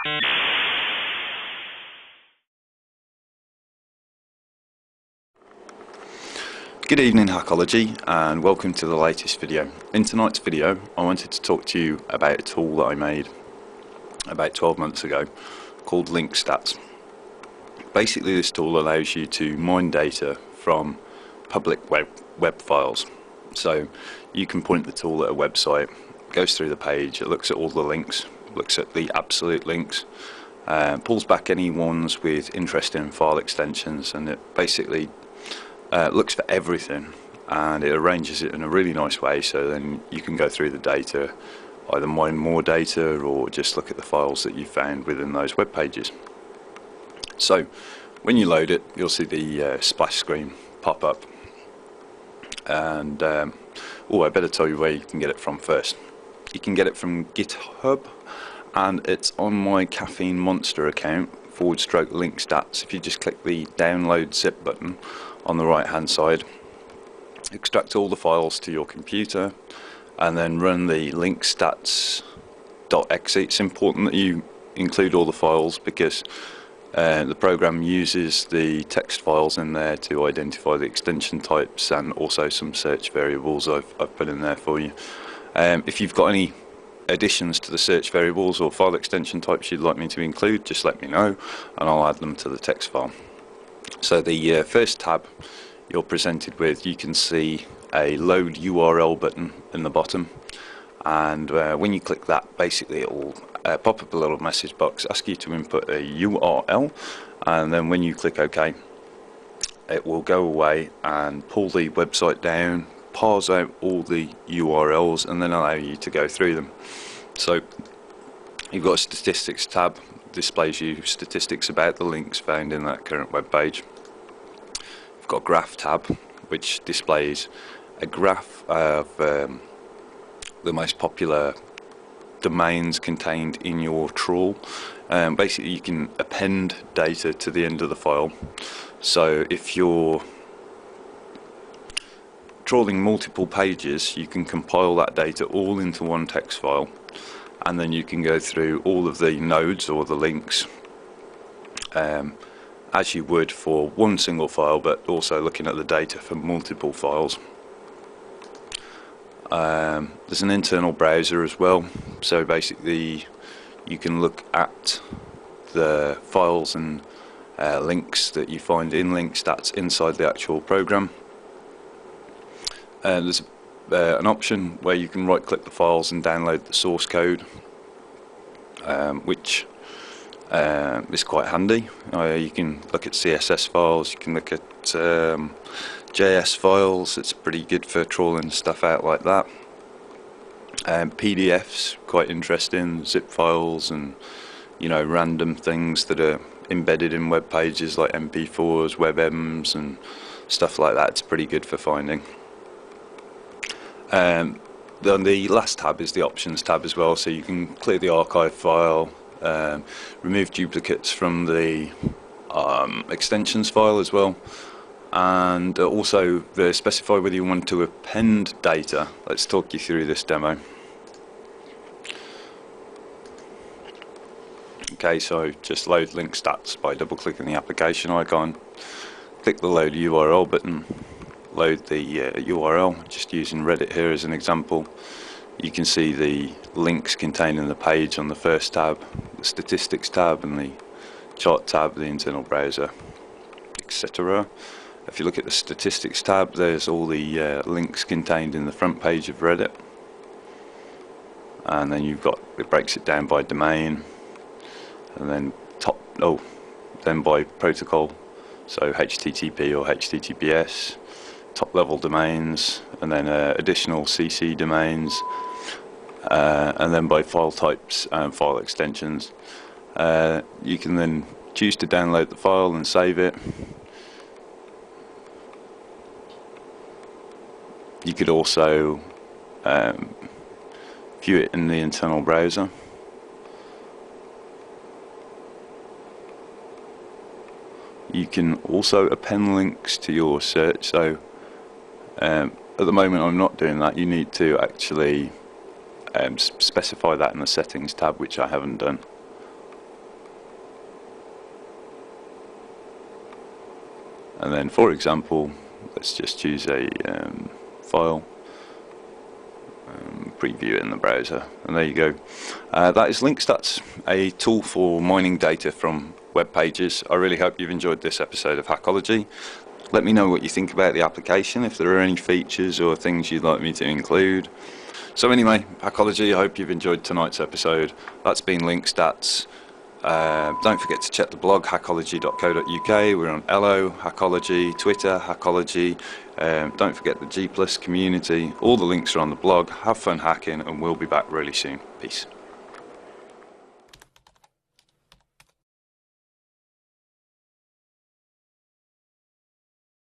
Good evening, Hakology, and welcome to the latest video. In tonight's video I wanted to talk to you about a tool that I made about 12 months ago called LinkStats. Basically this tool allows you to mine data from public web files. So you can point the tool at a website, goes through the page, it looks at all the links, looks at the absolute links, pulls back any ones with interesting file extensions, and it basically looks for everything, and it arranges it in a really nice way, so then you can go through the data, either mine more data or just look at the files that you found within those web pages. So when you load it, you'll see the splash screen pop up, and I better tell you where you can get it from first. You can get it from GitHub, and it's on my Caffeine Monster account /LinkStats. If you just click the download zip button on the right hand side, extract all the files to your computer, and then run the linkstats.exe. It's important that you include all the files because the program uses the text files in there to identify the extension types and also some search variables I've put in there for you. If you've got any additions to the search variables or file extension types you'd like me to include, just let me know and I'll add them to the text file. So the first tab you're presented with, you can see a load URL button in the bottom, and when you click that, basically it will pop up a little message box, ask you to input a URL, and then when you click OK, it will go away and pull the website down, parse out all the URLs, and then allow you to go through them. So you've got a statistics tab, displays you statistics about the links found in that current web page. You've got a graph tab, which displays a graph of the most popular domains contained in your trawl. Basically you can append data to the end of the file, so if you're trawling multiple pages, you can compile that data all into one text file, and then you can go through all of the nodes or the links as you would for one single file, but also looking at the data for multiple files. There's an internal browser as well, so basically you can look at the files and links that you find in LinkStats inside the actual program. There's an option where you can right click the files and download the source code, which is quite handy. You can look at CSS files, you can look at JS files. It's pretty good for trawling stuff out like that. PDFs, quite interesting, zip files, and random things that are embedded in web pages like MP4s, WebMs and stuff like that. It's pretty good for finding. Then the last tab is the options tab as well, so you can clear the archive file, remove duplicates from the extensions file as well, and also specify whether you want to append data. Let's talk you through this demo. Okay, so just load LinkStats by double clicking the application icon, click the load URL button, load the URL, just using Reddit here as an example. You can see the links contained in the page on the first tab, the statistics tab and the chart tab, the internal browser, etc. If you look at the statistics tab, there's all the links contained in the front page of Reddit, and then it breaks it down by domain, and then then by protocol, so HTTP or HTTPS, top level domains, and then additional CC domains, and then by file types and file extensions. You can then choose to download the file and save it. You could also view it in the internal browser. You can also append links to your search, so at the moment I'm not doing that. You need to actually specify that in the settings tab, which I haven't done. and then, for example, let's just choose a file, preview it in the browser, and there you go. That is LinkStats, a tool for mining data from web pages. I really hope you've enjoyed this episode of Hakology. Let me know what you think about the application, if there are any features or things you'd like me to include. So anyway, Hakology, I hope you've enjoyed tonight's episode. That's been LinkStats. Don't forget to check the blog, hakology.co.uk. We're on Elo, Hakology, Twitter, Hakology. Don't forget the G+ community. All the links are on the blog. Have fun hacking, and we'll be back really soon. Peace.